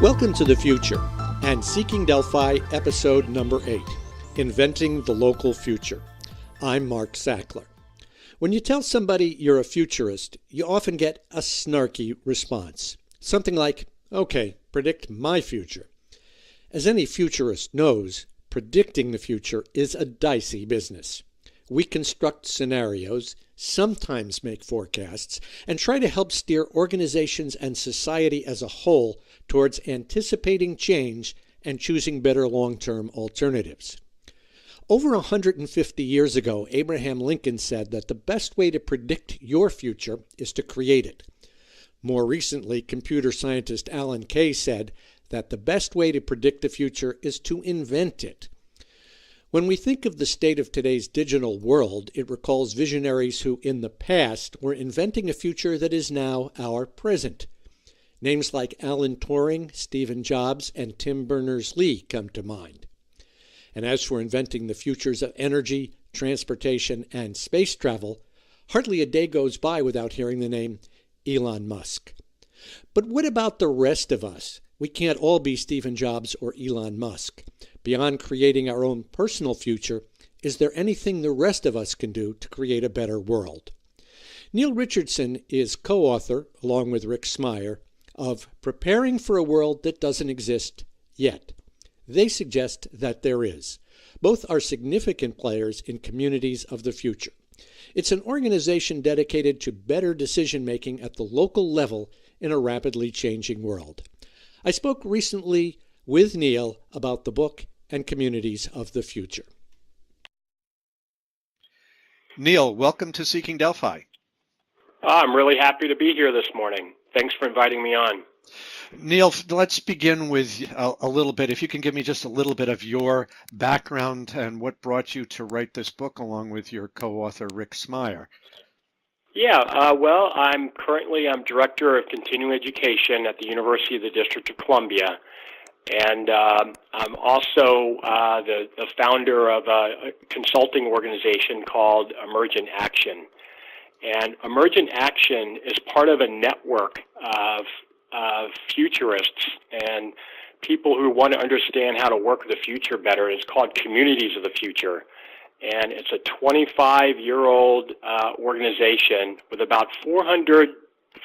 Welcome to the future and Seeking Delphi episode number 8, Inventing the Local Future. I'm Mark Sackler. When you tell somebody you're a futurist, you often get a snarky response. Something like, okay, predict my future. As any futurist knows, predicting the future is a dicey business. We construct scenarios, sometimes make forecasts, and try to help steer organizations and society as a whole towards anticipating change and choosing better long-term alternatives. Over 150 years ago, Abraham Lincoln said that the best way to predict your future is to create it. More recently, computer scientist Alan Kay said that the best way to predict the future is to invent it. When we think of the state of today's digital world, it recalls visionaries who, in the past, were inventing a future that is now our present. Names like Alan Turing, Stephen Jobs, and Tim Berners-Lee come to mind. And as for inventing the futures of energy, transportation, and space travel, hardly a day goes by without hearing the name Elon Musk. But what about the rest of us? We can't all be Stephen Jobs or Elon Musk. Beyond creating our own personal future, is there anything the rest of us can do to create a better world? Neil Richardson is co-author, along with Rick Smyer, of Preparing for a World That Doesn't Exist Yet. They suggest that there is. Both are significant players in communities of the future. It's an organization dedicated to better decision-making at the local level in a rapidly changing world. I spoke recently with Neil about the book and communities of the future. Neil, welcome to Seeking Delphi. I'm really happy to be here this morning. Thanks for inviting me on. Neil, let's begin with a little bit. If you can give me just a little bit of your background and what brought you to write this book along with your co-author, Rick Smyer. Yeah, well, I'm Director of Continuing Education at the University of the District of Columbia. And I'm also the founder of a consulting organization called Emergent Action. And Emergent Action is part of a network of futurists and people who want to understand how to work with the future better. It's called Communities of the Future. And it's a 25-year-old organization with about 400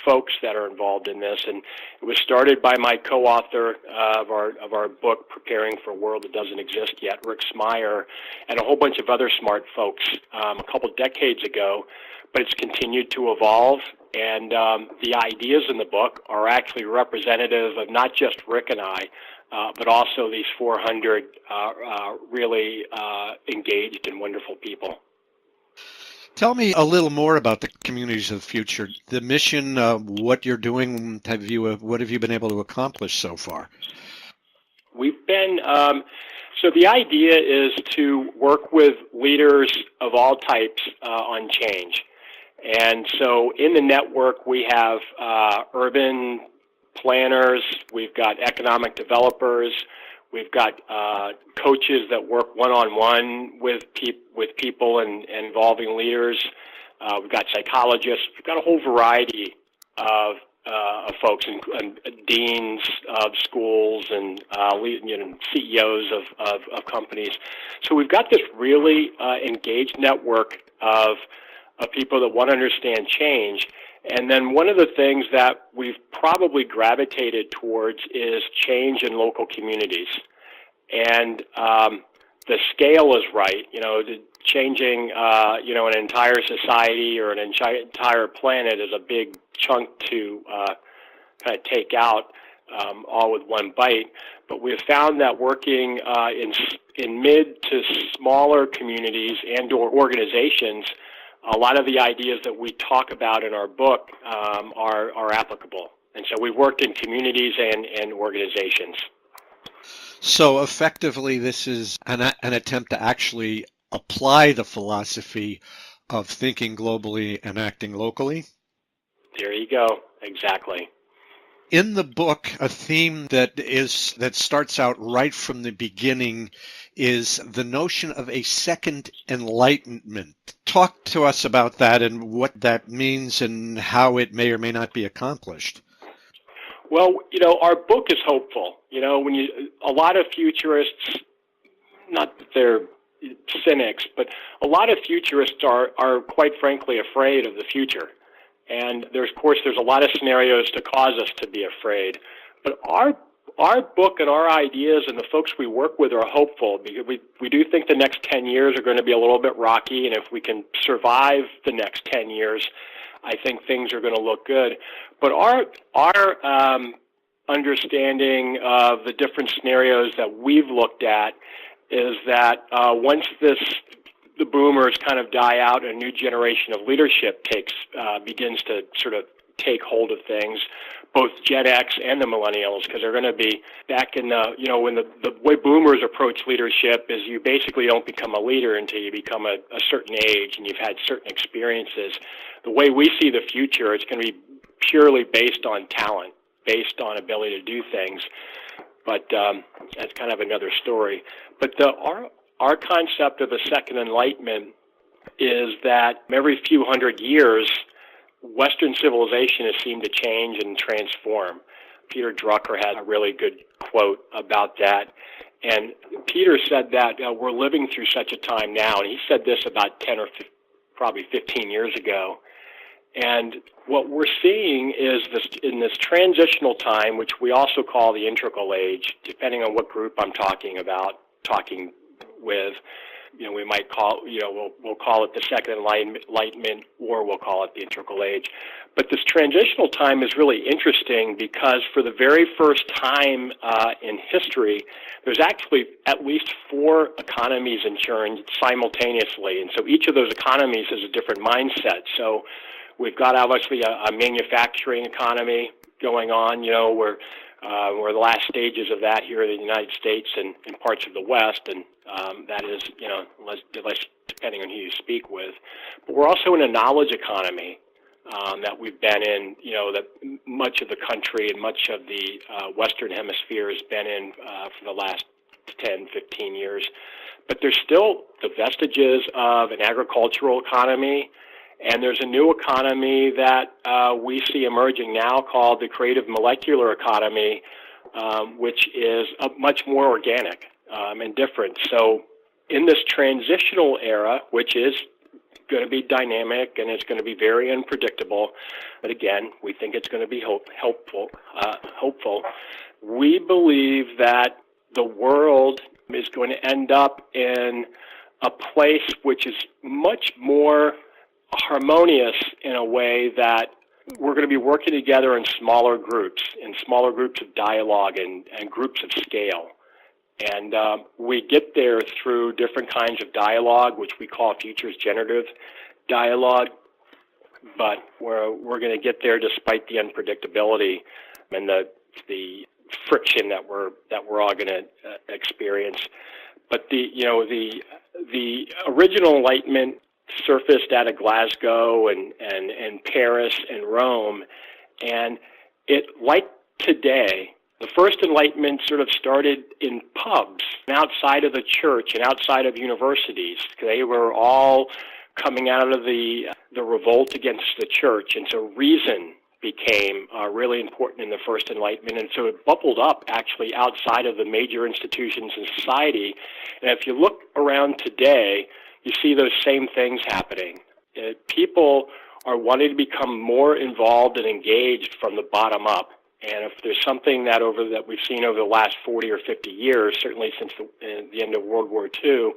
folks that are involved in this, and it was started by my co-author of our book, Preparing for a World That Doesn't Exist Yet, Rick Smyer, and a whole bunch of other smart folks a couple decades ago, but it's continued to evolve, and the ideas in the book are actually representative of not just Rick and I, but also these 400 really engaged and wonderful people. Tell me a little more about the Communities of the Future, the mission, what you're doing, what have you been able to accomplish so far? We've been, so the idea is to work with leaders of all types on change. And so in the network, we have urban planners, we've got economic developers, we've got coaches that work one-on-one with people and involving leaders. We've got psychologists. We've got a whole variety of folks, and deans of schools and CEOs of companies. So we've got this really engaged network of people that want to understand change. And then one of the things that we've probably gravitated towards is change in local communities. And the scale is right. Changing, an entire society or an entire planet is a big chunk to kind of take out all with one bite. But we've found that working in mid to smaller communities and/or organizations, a lot of the ideas that we talk about in our book are applicable. And so we've worked in communities and organizations. So effectively, this is an attempt to actually apply the philosophy of thinking globally and acting locally. There you go. Exactly. In the book, a theme that starts out right from the beginning is the notion of a second enlightenment. Talk to us about that and what that means and how it may or may not be accomplished. Well, our book is hopeful. A lot of futurists, not that they're cynics, but a lot of futurists are quite frankly afraid of the future. And there's a lot of scenarios to cause us to be afraid. But our book and our ideas and the folks we work with are hopeful, because we do think the next 10 years are going to be a little bit rocky, and if we can survive the next 10 years, I think things are going to look good. But our understanding of the different scenarios that we've looked at is that once the boomers kind of die out and a new generation of leadership begins to sort of take hold of things, both Gen X and the millennials, because they're going to be back in when the way boomers approach leadership is you basically don't become a leader until you become a certain age and you've had certain experiences. The way we see the future, it's going to be purely based on talent, based on ability to do things. But that's kind of another story. But our concept of a second enlightenment is that every few hundred years, Western civilization has seemed to change and transform. Peter Drucker had a really good quote about that. And Peter said that we're living through such a time now, and he said this about 10 or probably 15 years ago. And what we're seeing is in this transitional time, which we also call the integral age, depending on what group I'm talking with, we might call, we'll call it the second enlightenment, or we'll call it the integral age. But this transitional time is really interesting because for the very first time in history, there's actually at least 4 economies in churn simultaneously. And so each of those economies has a different mindset. So we've got obviously a manufacturing economy going on, we're the last stages of that here in the United States and in parts of the West, and that is, less depending on who you speak with. But we're also in a knowledge economy that we've been in, that much of the country and much of the Western Hemisphere has been in for the last 10, 15 years. But there's still the vestiges of an agricultural economy. And there's a new economy that we see emerging now called the creative molecular economy, which is much more organic and different. So in this transitional era, which is going to be dynamic and it's going to be very unpredictable, but again, we think it's going to be hopeful. We believe that the world is going to end up in a place which is much more harmonious in a way that we're going to be working together in smaller groups of dialogue and groups of scale. And we get there through different kinds of dialogue, which we call futures generative dialogue. But we're going to get there despite the unpredictability and the friction that we're all going to experience. But the original Enlightenment surfaced out of Glasgow and Paris and Rome, and it, like today, the first Enlightenment sort of started in pubs and outside of the church and outside of universities. They were all coming out of the revolt against the church, and so reason became really important in the first Enlightenment, and so it bubbled up actually outside of the major institutions in society. And if you look around today, you see those same things happening. People are wanting to become more involved and engaged from the bottom up. And if there's something that we've seen over the last 40 or 50 years, certainly since the end of World War II,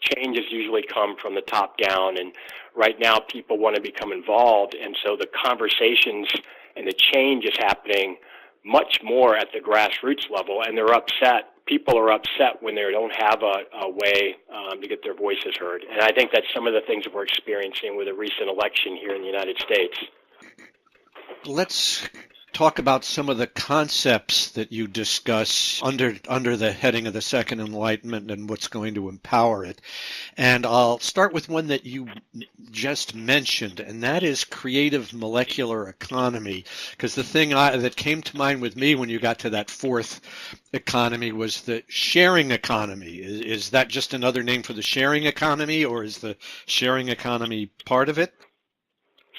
change has usually come from the top down. And right now, people want to become involved. And so the conversations and the change is happening much more at the grassroots level. And they're upset. People are upset when they don't have a way to get their voices heard. And I think that's some of the things that we're experiencing with a recent election here in the United States. Let's talk about some of the concepts that you discuss under the heading of the Second Enlightenment and what's going to empower it. And I'll start with one that you just mentioned, and that is creative molecular economy. Because the thing that came to mind with me when you got to that fourth economy was the sharing economy. Is that just another name for the sharing economy, or is the sharing economy part of it?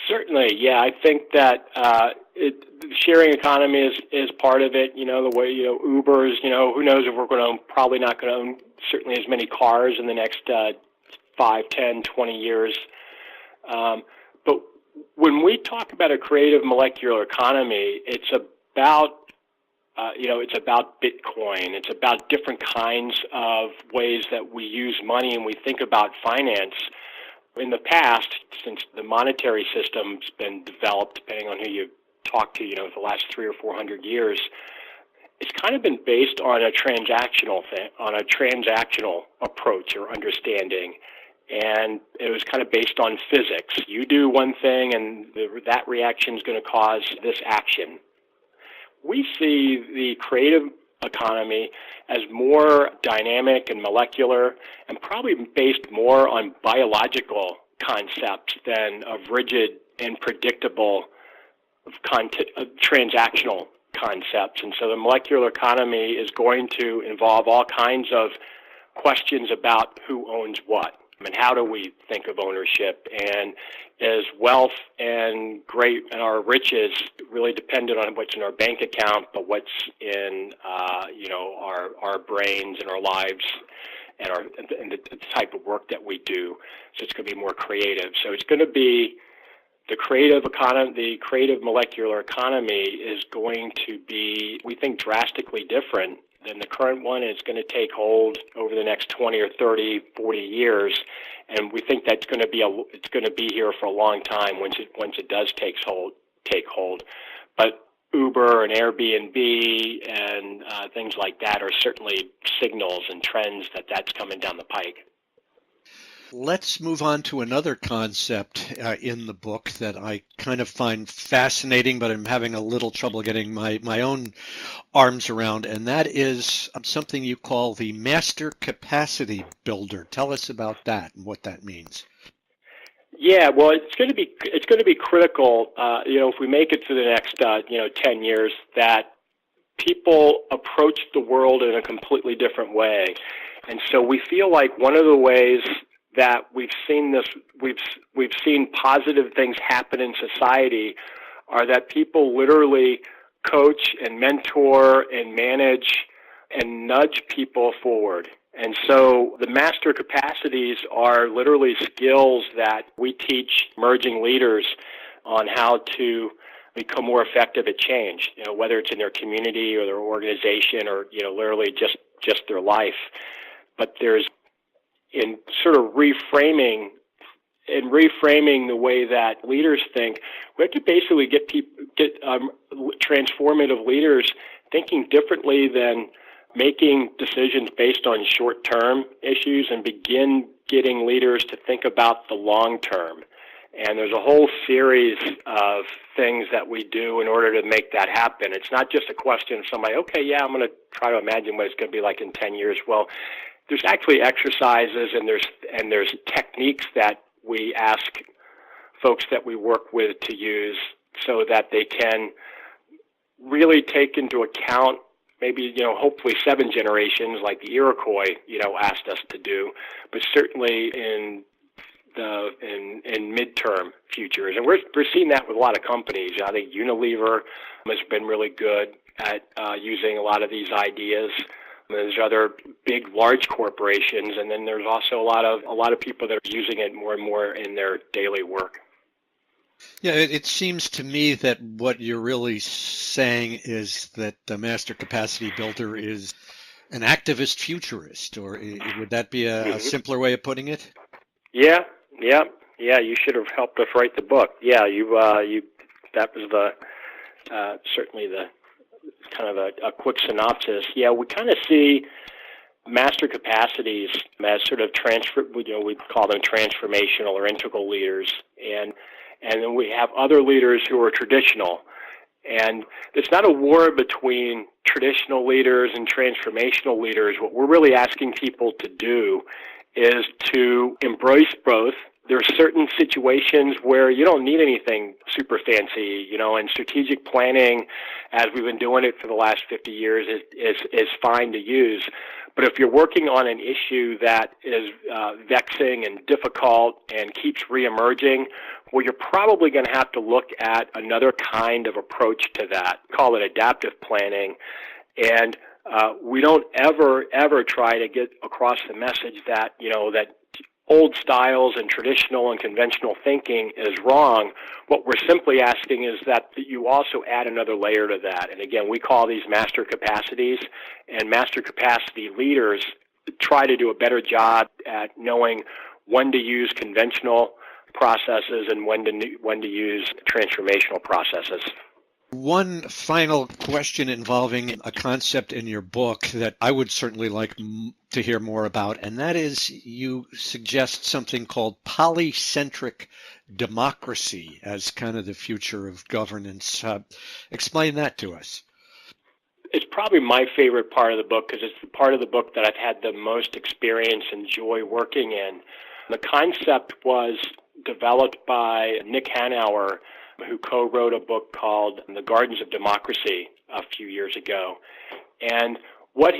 Certainly, yeah. I think that the sharing economy is part of it. The way, Ubers, who knows if we're probably not going to own certainly as many cars in the next 5, 10, 20 years. But when we talk about a creative molecular economy, it's about Bitcoin. It's about different kinds of ways that we use money and we think about finance. In the past, since the monetary system's been developed, depending on who you talk to, the last 300 or 400 years, it's kind of been based on a transactional approach or understanding. And it was kind of based on physics. You do one thing and that reaction is going to cause this action. We see the creative economy as more dynamic and molecular and probably based more on biological concepts than of rigid and predictable transactional concepts. And so the molecular economy is going to involve all kinds of questions about who owns what. And how do we think of ownership? And is wealth and our riches really dependent on what's in our bank account, but what's in our brains and our lives and the type of work that we do? So it's going to be more creative. So it's going to be the creative economy. The creative molecular economy is going to be, we think, drastically different than the current one. It's going to take hold over the next 20 or 30, 40 years, and we think that's going to be it's going to be here for a long time once it does take hold. But Uber and Airbnb and things like that are certainly signals and trends that's coming down the pike. Let's move on to another concept in the book that I kind of find fascinating, but I'm having a little trouble getting my own arms around, and that is something you call the master capacity builder. Tell us about that and what that means. Yeah, well, it's going to be critical, if we make it to the next 10 years, that people approach the world in a completely different way. And so we feel like one of the ways that we've seen positive things happen in society are that people literally coach and mentor and manage and nudge people forward. And so the master capacities are literally skills that we teach emerging leaders on how to become more effective at change, whether it's in their community or their organization or, literally just their life. But there's, in sort of reframing the way that leaders think, we have to basically get transformative leaders thinking differently than making decisions based on short-term issues and begin getting leaders to think about the long term. And there's a whole series of things that we do in order to make that happen. It's not just a question of somebody, okay, yeah, I'm going to try to imagine what it's going to be like in 10 years. Well, there's actually exercises and there's techniques that we ask folks that we work with to use so that they can really take into account maybe, hopefully 7 generations like the Iroquois, asked us to do, but certainly in midterm futures. And we're seeing that with a lot of companies. I think Unilever has been really good at using a lot of these ideas. There's other big, large corporations, and then there's also a lot of people that are using it more and more in their daily work. Yeah, it seems to me that what you're really saying is that the master capacity builder is an activist futurist, or would that be a simpler way of putting it? Yeah. You should have helped us write the book. Yeah, that was certainly the kind of a quick synopsis. Yeah, we kind of see master capacities as sort of we call them transformational or integral leaders, and then we have other leaders who are traditional. And it's not a war between traditional leaders and transformational leaders. What we're really asking people to do is to embrace both. There are certain situations where you don't need anything super fancy, and strategic planning, as we've been doing it for the last 50 years, is fine to use. But if you're working on an issue that is vexing and difficult and keeps reemerging, well, you're probably going to have to look at another kind of approach to that. Call it adaptive planning. And we don't ever try to get across the message that, that old styles and traditional and conventional thinking is wrong. What we're simply asking is that you also add another layer to that. And again, we call these master capacities, and master capacity leaders try to do a better job at knowing when to use conventional processes and when to use transformational processes. One final question involving a concept in your book that I would certainly like to hear more about, and that is you suggest something called polycentric democracy as kind of the future of governance. Explain that to us. It's probably my favorite part of the book because it's the part of the book that I've had the most experience and joy working in. The concept was developed by Nick Hanauer, who co-wrote a book called The Gardens of Democracy a few years ago. And what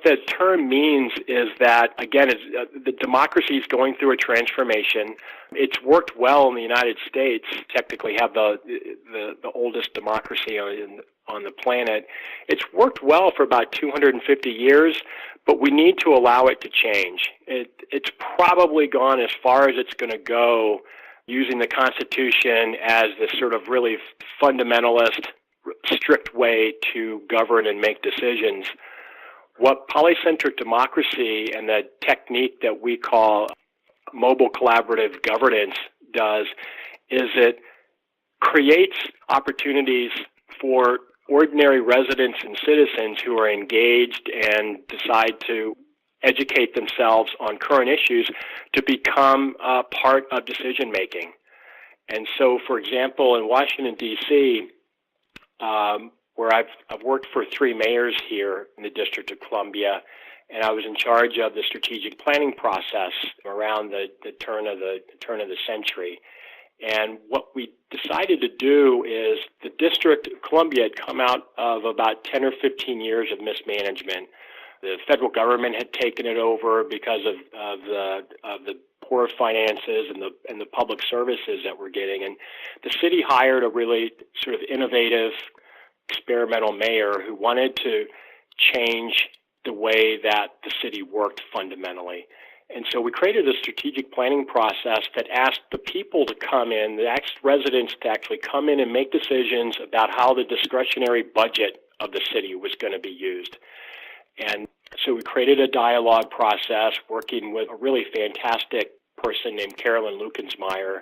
the term means is that, again, the democracy is going through a transformation. It's worked well in the United States, technically have the oldest democracy on the planet. It's worked well for about 250 years, but we need to allow it to change. It's probably gone as far as it's going to go, using the Constitution as this sort of really fundamentalist, strict way to govern and make decisions. What polycentric democracy and the technique that we call mobile collaborative governance does is it creates opportunities for ordinary residents and citizens who are engaged and decide to educate themselves on current issues to become part of decision making. And so, for example, in Washington, D.C., where I've worked for 3 mayors here in the District of Columbia, and I was in charge of the strategic planning process around the turn of the century. And what we decided to do is the District of Columbia had come out of about 10 or 15 years of mismanagement. The federal government had taken it over because of the poor finances and the public services that we're getting. And the city hired a really sort of innovative, experimental mayor who wanted to change the way that the city worked fundamentally. And so we created a strategic planning process that asked the people to come in, the residents to actually come in and make decisions about how the discretionary budget of the city was going to be used. And so we created a dialogue process working with a really fantastic person named Carolyn Lukensmeyer.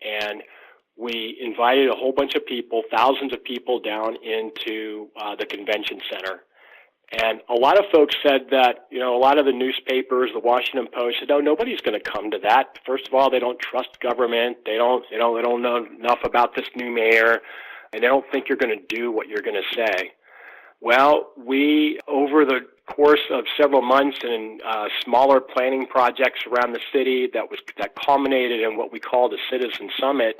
And we invited a whole bunch of people, thousands of people, down into the convention center. And a lot of folks said that, a lot of the newspapers, the Washington Post, said, "Oh, nobody's going to come to that. First of all, they don't trust government. They don't know enough about this new mayor, and they don't think you're going to do what you're going to say." Well, we, over the course of several months and smaller planning projects around the city that culminated in what we called a Citizen Summit,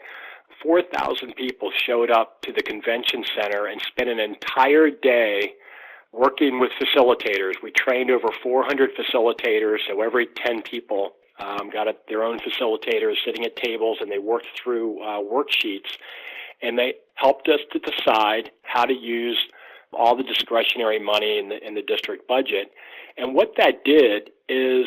4,000 people showed up to the convention center and spent an entire day working with facilitators. We trained over 400 facilitators, so every 10 people got their own facilitators sitting at tables, and they worked through worksheets, and they helped us to decide how to use all the discretionary money in the district budget. And what that did is,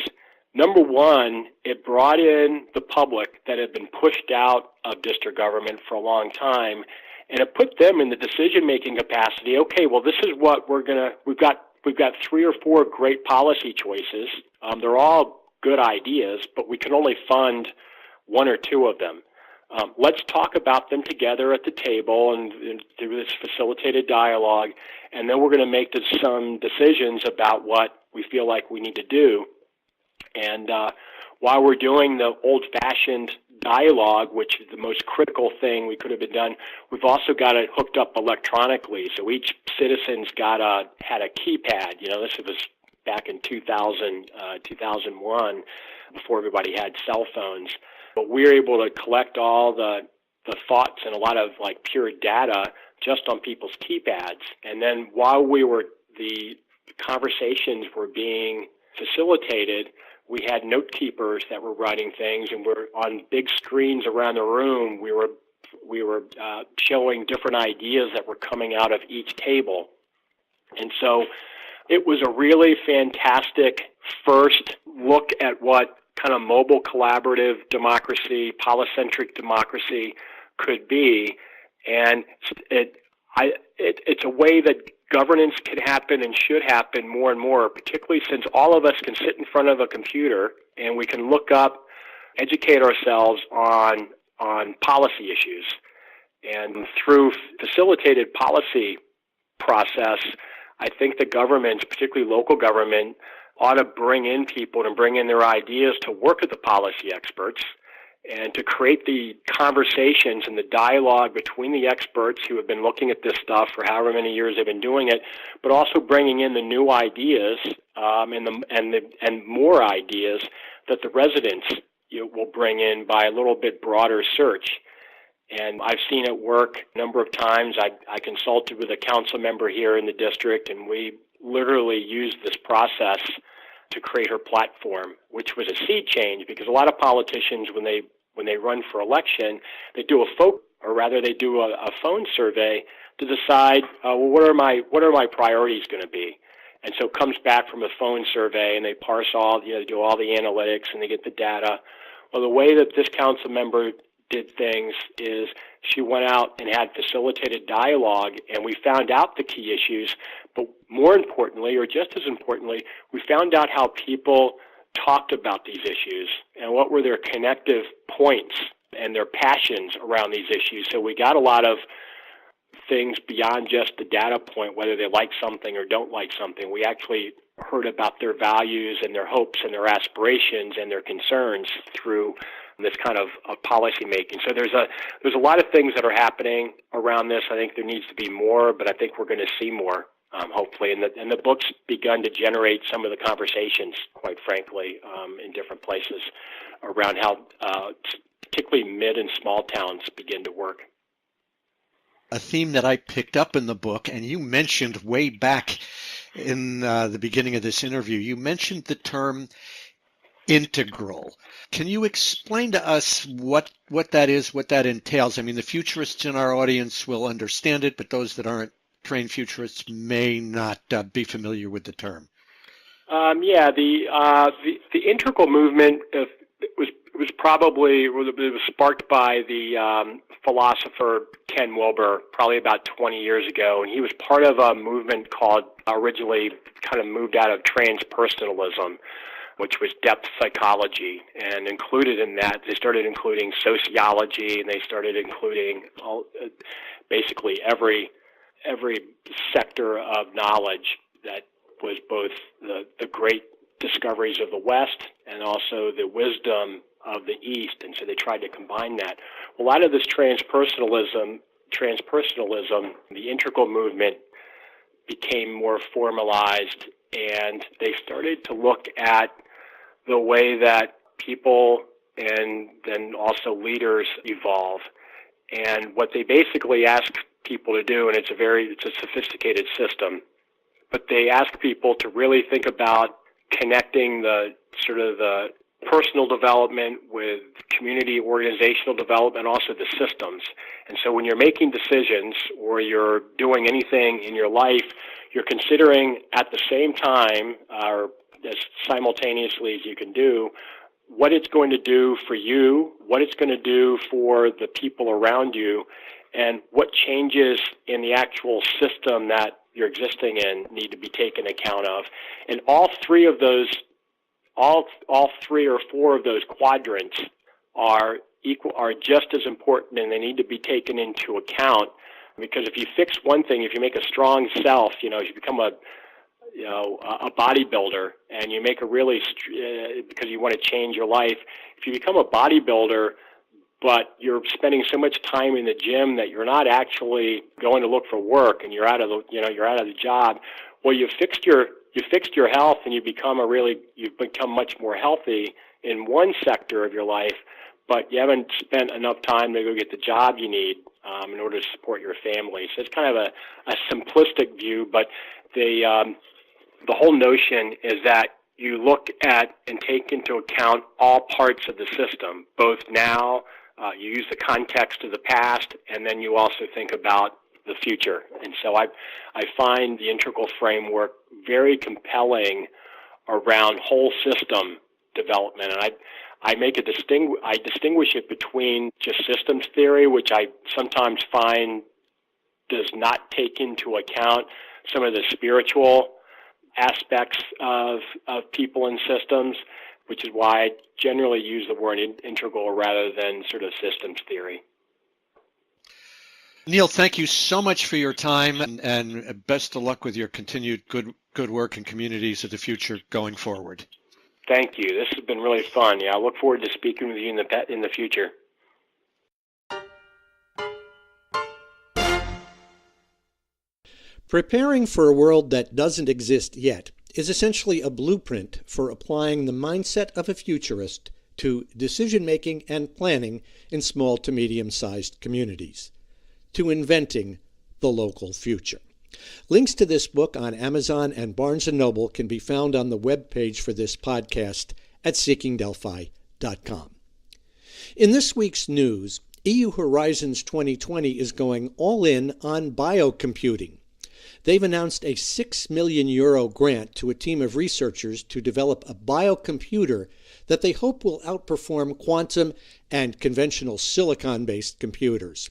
number one, it brought in the public that had been pushed out of district government for a long time, and it put them in the decision-making capacity. Okay, well, this is what we've got 3 or 4 great policy choices. They're all good ideas, but we can only fund 1 or 2 of them. Let's talk about them together at the table and do this facilitated dialogue, and then we're going to make some decisions about what we feel like we need to do. And while we're doing the old-fashioned dialogue, which is the most critical thing we could have been done, we've also got it hooked up electronically. So each citizen's had a keypad. This was back in 2001, before everybody had cell phones. But we were able to collect all the thoughts and a lot of pure data just on people's keypads. And then while the conversations were being facilitated, we had note keepers that were writing things, and we're on big screens around the room. We were showing different ideas that were coming out of each table. And so it was a really fantastic first look at what kind of mobile collaborative democracy, polycentric democracy could be. And it's a way that governance can happen and should happen more and more, particularly since all of us can sit in front of a computer and we can look up, educate ourselves on policy issues. And through facilitated policy process, I think the governments, particularly local government, ought to bring in people and bring in their ideas to work with the policy experts and to create the conversations and the dialogue between the experts who have been looking at this stuff for however many years they've been doing it, but also bringing in the new ideas and more ideas that the residents will bring in by a little bit broader search. And I've seen it work a number of times. I consulted with a council member here in the district, and we literally used this process to create her platform, which was a sea change, because a lot of politicians, when they run for election, they do a phone survey to decide, what are my priorities going to be? And so it comes back from a phone survey, and they parse all, do all the analytics, and they get the data. Well, the way that this council member did things is she went out and had facilitated dialogue, and we found out the key issues. But more importantly, or just as importantly, we found out how people talked about these issues and what were their connective points and their passions around these issues. So we got a lot of things beyond just the data point, whether they like something or don't like something. We actually heard about their values and their hopes and their aspirations and their concerns through this kind of policy making. So there's a lot of things that are happening around this. I think there needs to be more, but I think we're going to see more, hopefully. And the book's begun to generate some of the conversations, quite frankly, in different places around how particularly mid and small towns begin to work. A theme that I picked up in the book, and you mentioned way back in the beginning of this interview, you mentioned the term integral. Can you explain to us what that is, what that entails? I mean, the futurists in our audience will understand it, but those that aren't trained futurists may not be familiar with the term. The integral movement was sparked by the philosopher Ken Wilber probably about 20 years ago, and he was part of a movement called, originally kind of moved out of transpersonalism, which was depth psychology, and included in that, they started including sociology, and they started including basically every sector of knowledge that was both the great discoveries of the West and also the wisdom of the East, and so they tried to combine that. Well, a lot of this transpersonalism, the integral movement became more formalized, and they started to look at the way that people and then also leaders evolve. And what they basically ask people to do, and it's a sophisticated system, but they ask people to really think about connecting the personal development with community organizational development, also the systems. And so when you're making decisions or you're doing anything in your life, you're considering at the same time, or as simultaneously as you can do, what it's going to do for you, what it's going to do for the people around you, and what changes in the actual system that you're existing in need to be taken account of. And all three or four of those quadrants are just as important, and they need to be taken into account. Because if you fix one thing, if you make a strong self, if you become a bodybuilder, and you make because you want to change your life, if you become a bodybuilder, but you're spending so much time in the gym that you're not actually going to look for work, and you're out of the job. Well, you fixed your health, and you've become much more healthy in one sector of your life, but you haven't spent enough time to go get the job you need in order to support your family. So it's kind of a simplistic view, but the whole notion is that you look at and take into account all parts of the system, both now, you use the context of the past, and then you also think about the future. And so I find the integral framework very compelling around whole system development. And I distinguish it between just systems theory, which I sometimes find does not take into account some of the spiritual aspects of people and systems, which is why I generally use the word integral rather than sort of systems theory. Neil, thank you so much for your time, and best of luck with your continued good work in communities of the future going forward. Thank you. This has been really fun. Yeah, I look forward to speaking with you in the future. Preparing for a world that doesn't exist yet is essentially a blueprint for applying the mindset of a futurist to decision-making and planning in small to medium-sized communities, to inventing the local future. Links to this book on Amazon and Barnes & Noble can be found on the webpage for this podcast at seekingdelphi.com. In this week's news, EU Horizons 2020 is going all in on biocomputing. They've announced a €6 million grant to a team of researchers to develop a biocomputer that they hope will outperform quantum and conventional silicon-based computers.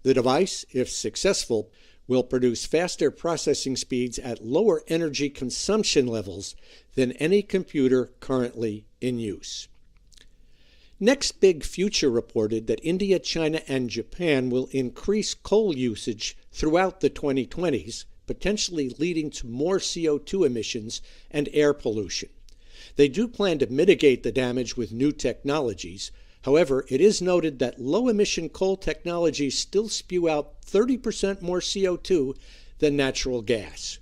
The device, if successful, will produce faster processing speeds at lower energy consumption levels than any computer currently in use. Next Big Future reported that India, China, and Japan will increase coal usage throughout the 2020s, potentially leading to more CO2 emissions and air pollution. They do plan to mitigate the damage with new technologies. However, it is noted that low-emission coal technologies still spew out 30% more CO2 than natural gas.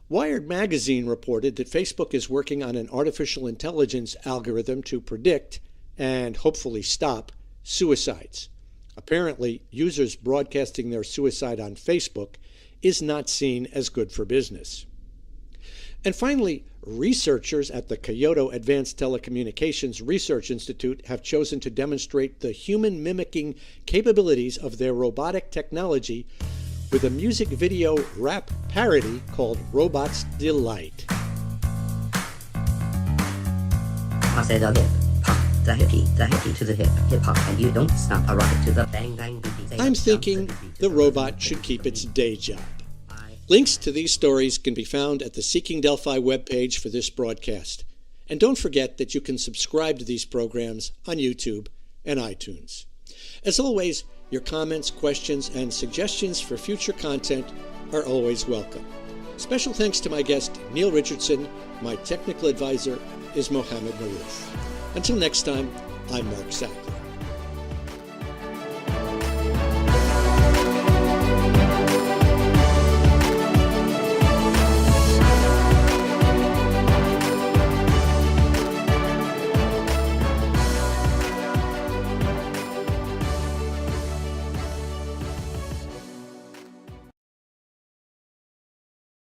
Wired magazine reported that Facebook is working on an artificial intelligence algorithm to predict, and hopefully stop, suicides. Apparently, users broadcasting their suicide on Facebook is not seen as good for business. And finally, researchers at the Kyoto Advanced Telecommunications Research Institute have chosen to demonstrate the human mimicking capabilities of their robotic technology with a music video rap parody called Robot's Delight. I said the hip hop, the hippie to the hip hop, and you don't stop a rocket to the bang bang. I'm thinking the robot should keep its day job. Links to these stories can be found at the Seeking Delphi webpage for this broadcast. And don't forget that you can subscribe to these programs on YouTube and iTunes. As always, your comments, questions, and suggestions for future content are always welcome. Special thanks to my guest, Neil Richardson. My technical advisor is Mohammed Maroof. Until next time, I'm Mark Sackler.